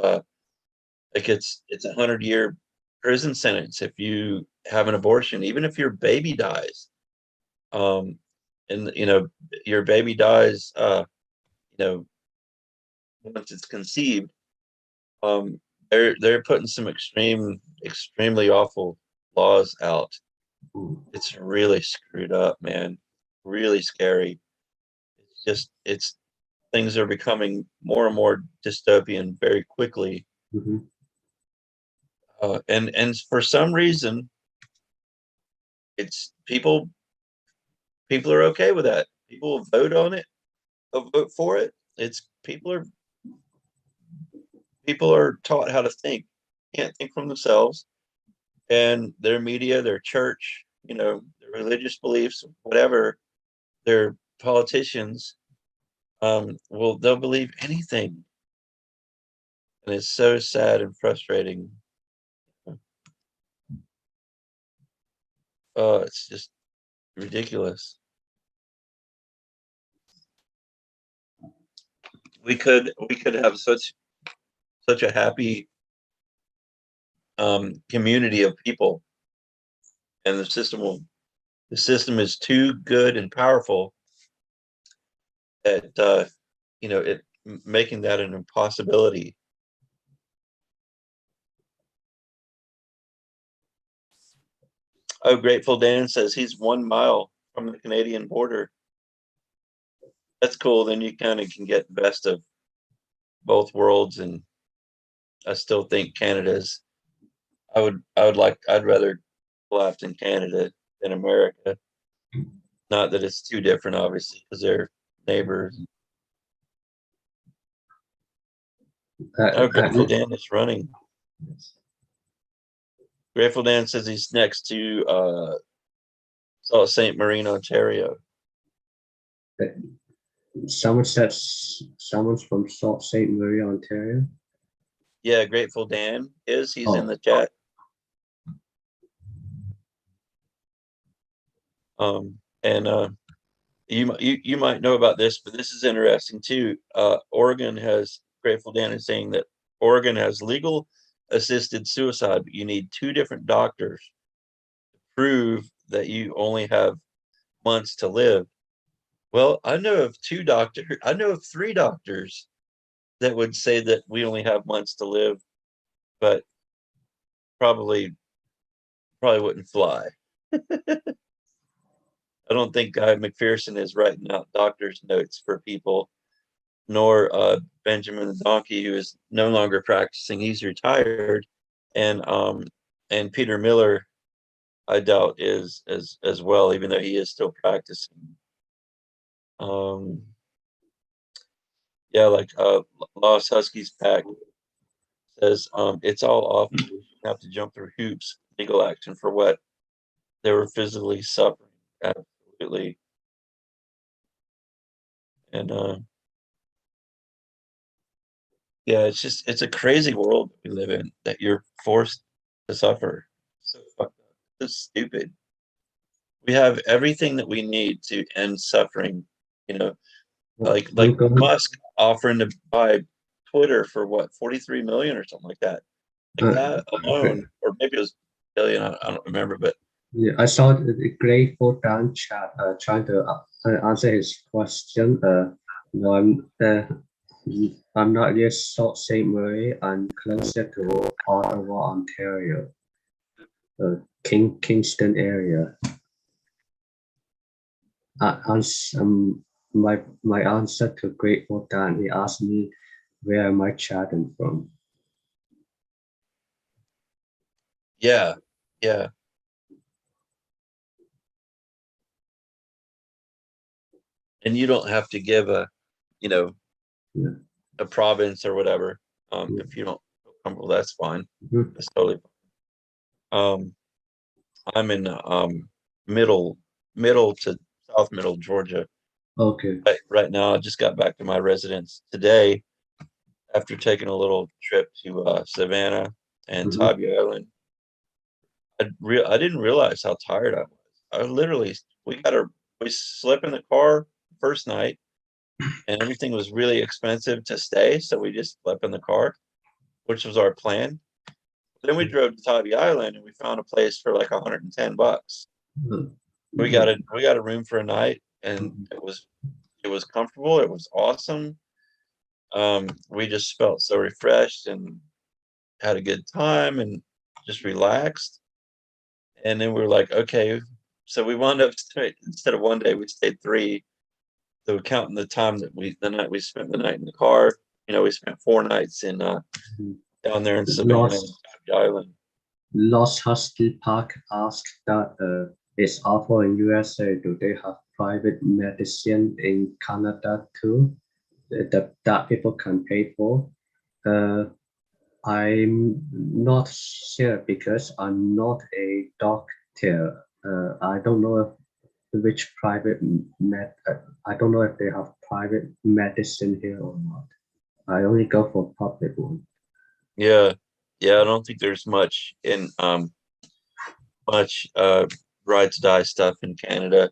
like it's 100-year prison sentence if you have an abortion, even if your baby dies. And your baby dies you know once it's conceived. They're putting some extremely awful laws out. Mm. It's really screwed up, man. Really scary. It's things are becoming more and more dystopian very quickly. Mhm. And for some reason, it's people are okay with that. People will vote on it, they'll vote for it, it's people are taught how to think, can't think for themselves, and their media, their church, their religious beliefs, whatever, their politicians, they'll believe anything, and it's so sad and frustrating. Oh, it's just ridiculous. We could have such a happy community of people, and the system is too good and powerful at it making that an impossibility. Oh, Grateful Dan says he's 1 mile from the Canadian border. That's cool. Then you kind of can get the best of both worlds, and I still think Canada's. I'd rather left in Canada than America. Not that it's too different, obviously, because they're neighbors. Oh, Grateful Dan is running. Grateful Dan says he's next to Sault Ste. Marie, Ontario. Someone's from Sault Ste. Marie, Ontario. Yeah, Grateful Dan he's in the chat. And you might know about this, but this is interesting too. Oregon has, Grateful Dan is saying that Oregon has legal assisted suicide, but you need 2 different doctors to prove that you only have months to live. Well, I know of 3 doctors that would say that we only have months to live, but probably wouldn't fly. I don't think Guy McPherson is writing out doctor's notes for people, nor Benjamin the Donkey, who is no longer practicing. He's retired, and Peter Miller, I doubt, is as well, even though he is still practicing. Yeah, like Lost Huskies Pack says, it's all off. You have to jump through hoops, legal action for what they were physically suffering. Absolutely. And yeah, it's a crazy world we live in, that you're forced to suffer. So fucked up. It's stupid. We have everything that we need to end suffering. Like Musk offering to buy Twitter for what, 43 million or something like that. Like that alone, or maybe it was billion. I don't remember, but yeah, I saw the Grateful Dan chat trying to answer his question. No, I'm not near Sault Ste. Marie. I'm closer to Ottawa, Ontario, Kingston area. My answer to Grateful Dan, he asked me where am I chatting from. yeah. And you don't have to give a province or whatever. If you don't feel comfortable, that's fine. That's totally fine. I'm in middle to south middle Georgia. Okay. Right now, I just got back to my residence today after taking a little trip to Savannah and Tybee Island. I didn't realize how tired I was. I literally we slept in the car first night, and everything was really expensive to stay, so we just slept in the car, which was our plan. Then we drove to Tybee Island and we found a place for like $110. We got a room for a night, and it was comfortable. It was awesome. We just felt so refreshed and had a good time and just relaxed. And then we were like, okay, so we wound up instead of 1 day, we stayed 3. So counting the time that the night we spent the night in the car, we spent 4 nights in down there in Savannah, Island. Lost Husky Park asked that it's awful in USA. Do they have private medicine in Canada too? that people can pay for. Uh, I'm not sure because I'm not a doctor. I don't know which private med. I don't know if they have private medicine here or not. I only go for public one. Yeah, yeah. I don't think there's much in much ride to die stuff in Canada.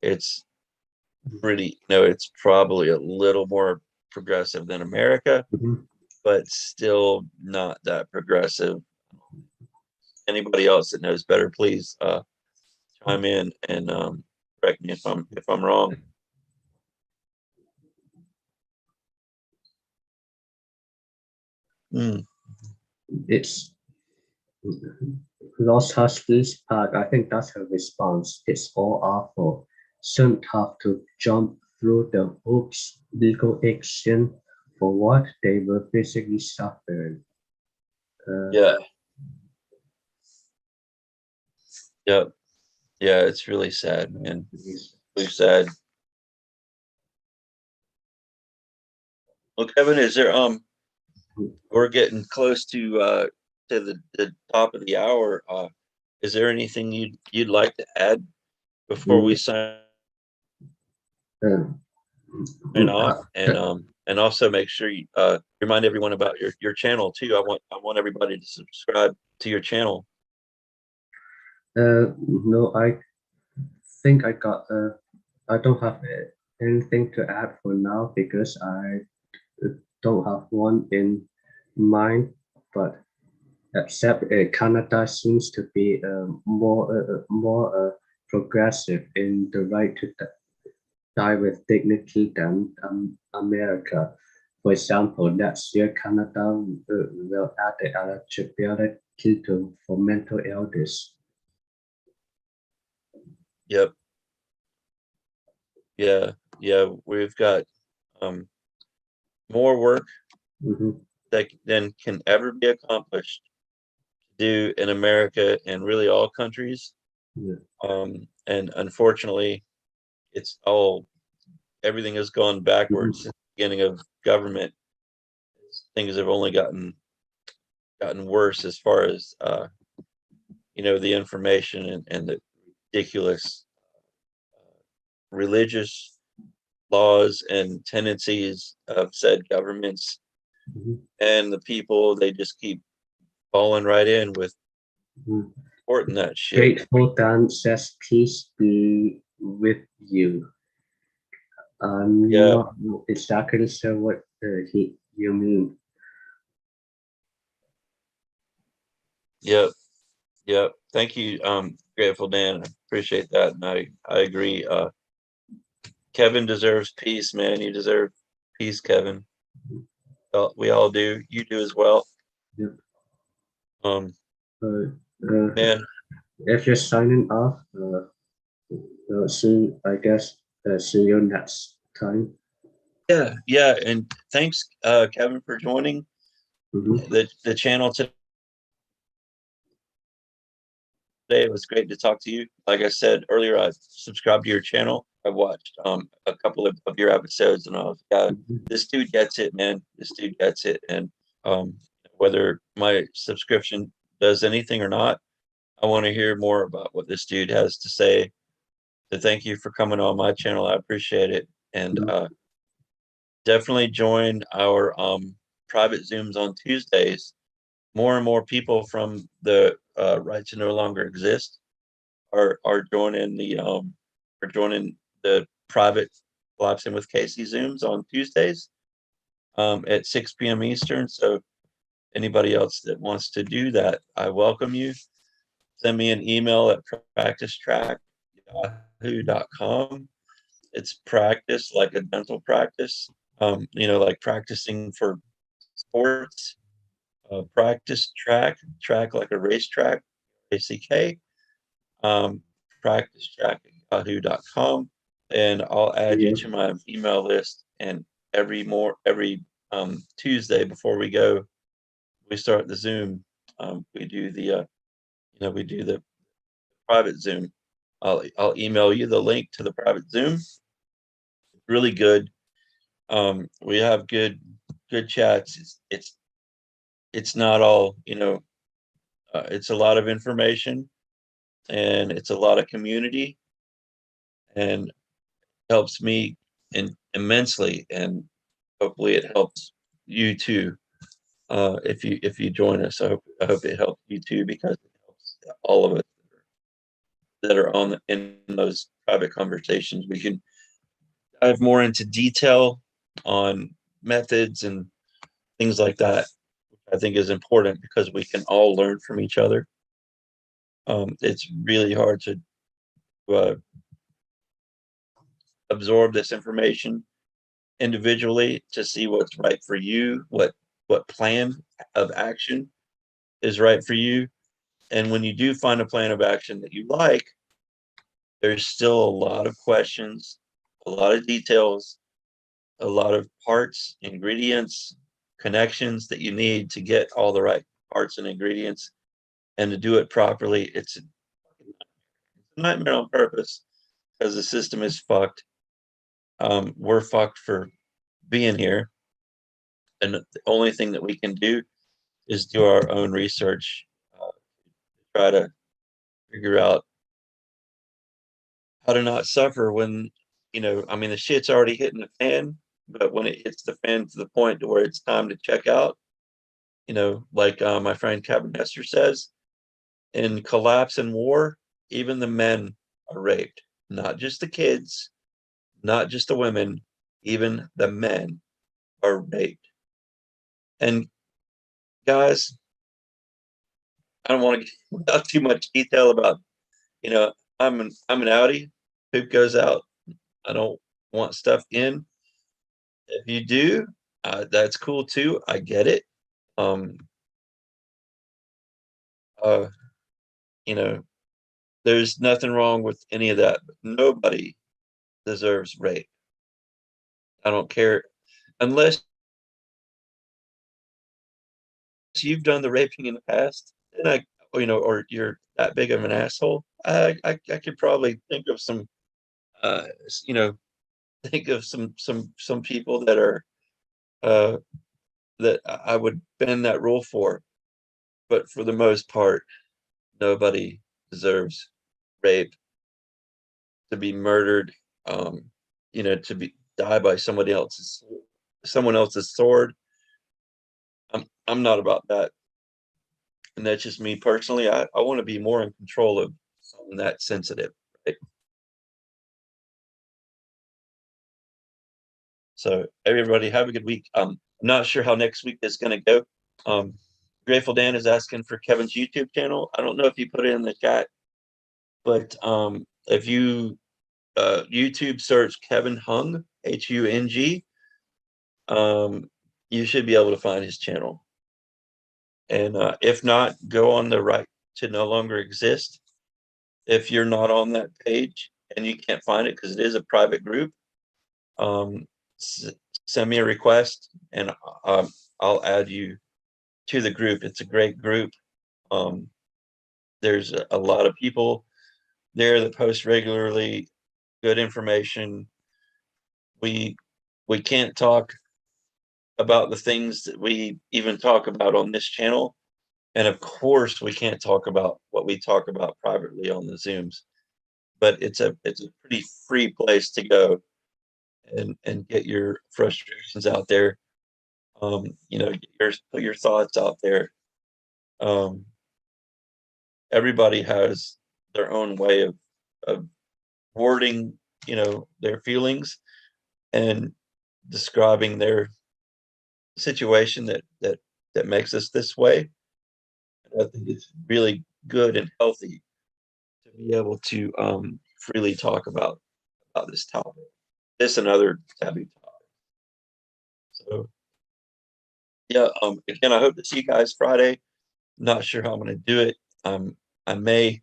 It's pretty, it's probably a little more progressive than America, Mhm. but still not that progressive. Anybody else that knows better, please chime in and correct me if I'm wrong. Mm, It's Lost Huskies Park. I think that's her response. It's all awful. Shouldn't have to jump through the hoops. Legal action for what they were basically suffering. Uh, yeah, yeah, yeah. It's really sad, man. Really sad. Well, Kevin, is there we're getting close to the top of the hour. Is there anything you'd like to add before we sign uh, off? And also make sure you remind everyone about your channel too. I want everybody to subscribe to your channel. no, I think I got. I don't have anything to add for now because I don't have one in mind. But except Canada seems to be more progressive in the right to die with dignity than America. For example, next year Canada will add the eligibility for mental illness. Yep. Yeah. Yeah. We've got um, more work Mhm. than can ever be accomplished to do in America and really all countries. Yeah. And unfortunately, it's all everything has gone backwards Mhm. since the beginning of government. Things have only gotten worse as far as the information and the ridiculous religious laws and tendencies of said governments, Mhm. and the people, they just keep falling right in with Mhm. supporting that shit. Grateful Dan says, peace be with you. I'm Yeah, not exactly sure what you mean. yeah, yeah. Thank you, Grateful Dan. I appreciate that, and I agree. Kevin deserves peace, man. You deserve peace, Kevin. We all do. You do as well. Yeah. Um, Uh, uh, man. if you're signing off, see, I guess, see you next time. Yeah, yeah, and thanks, Kevin, for joining Mhm. the channel today. It was great to talk to you. Like I said earlier, I subscribed to your channel. I watched a couple of your episodes, and I was, yeah, Mhm. this dude gets it, man. This dude gets it, and um, whether my subscription does anything or not, I want to hear more about what this dude has to say. So thank you for coming on my channel. I appreciate it, and Mhm. definitely join our private Zooms on Tuesdays. More and more people from the Right to No Longer Exist are joining the private Collapsing with Casey Zooms on Tuesdays at 6 p.m. Eastern. So anybody else that wants to do that, I welcome you. Send me an email at practicetrack@yahoo.com. It's practice like a dental practice, like practicing for sports. Practice track like a racetrack, ACK. Um, practice track at yahoo.com, and I'll add you Yeah. to my email list. And every Tuesday before we start the Zoom. We do the private Zoom. I'll email you the link to the private Zoom. Really good. We have good chats. It's not all, it's a lot of information, and it's a lot of community, and helps me immensely, and hopefully it helps you too. If you join us, I hope it helps you too, because it helps all of us that are in those private conversations. We can dive more into detail on methods and things like that, which I think is important, because we can all learn from each other. It's really hard to uh, absorb this information individually to see what's right for you, what plan of action is right for you. And when you do find a plan of action that you like, there's still a lot of questions, a lot of details, a lot of parts, ingredients, connections that you need to get all the right parts and ingredients, and to do it properly. It's a nightmare on purpose, because the system is fucked. We're fucked for being here, and the only thing that we can do is do our own research, try to figure out how to not suffer when, I mean, the shit's already hitting the fan, but when it hits the fan to the point to where it's time to check out, like my friend Kevin Hester says, in collapse and war, even the men are raped, not just the kids, not just the women, even the men are raped. And guys, I don't want to get without too much detail about, I'm an Audi, poop goes out. I don't want stuff in. If you do, that's cool too. I get it. Um, uh, you know, there's nothing wrong with any of that. But nobody deserves rape. I don't care, unless you've done the raping in the past, and or you're that big of an asshole. I could probably think of some, uh, you know, think of some people that are, uh, that I would bend that rule for. But for the most part, nobody deserves rape, to be murdered, to be die by someone else's sword. I'm not about that, and that's just me personally. I want to be more in control of something that sensitive, right? So everybody have a good week. I'm not sure how next week is going to go. Um, Grateful Dan is asking for Kevin's YouTube channel. I don't know if you put it in the chat, but if you YouTube search Kevin Hung, Hung, you should be able to find his channel. And if not, go on the right to no longer exist. If you're not on that page and you can't find it because it is a private group, um, send me a request, and I'll add you to the group. It's a great group. Um, there's a lot of people there that post regularly, good information. We we can't talk about the things that we even talk about on this channel. And of course, we can't talk about what we talk about privately on the Zooms, but it's a pretty free place to go and get your frustrations out there. Put your thoughts out there. Um, Everybody has their own way of wording, their feelings, and describing their situation that makes us this way. And I think it's really good and healthy to be able to freely talk about this topic, this and other taboo topics. So yeah, again, I hope to see you guys Friday. Not sure how I'm going to do it. I may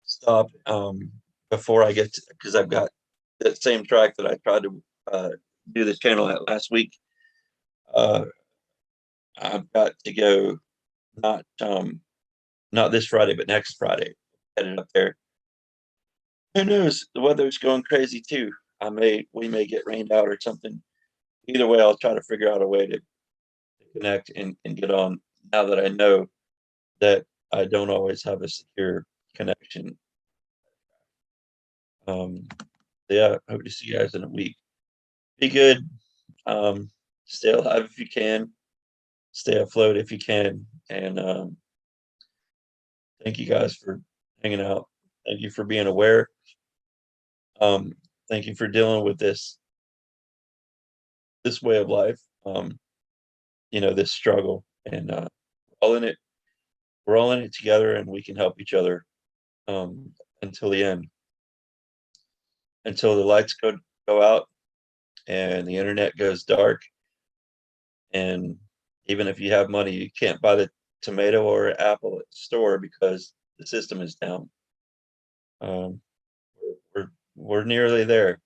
stop before I get because I've got that same track that I tried to do the channel at last week. Uh, I've got to go, not this Friday, but next Friday. Headed up there. Who knows? The weather's going crazy too. we may get rained out or something. Either way, I'll try to figure out a way to connect and get on now that I know that I don't always have a secure connection. Yeah, I hope to see you guys in a week. Be good. Stay alive if you can. Stay afloat if you can. And thank you guys for hanging out. Thank you for being aware. Thank you for dealing with this way of life. This struggle, and all in it. We're all in it together, and we can help each other until the end, until the lights go out and the internet goes dark. And even if you have money, you can't buy the tomato or apple at the store because the system is down. We're nearly there.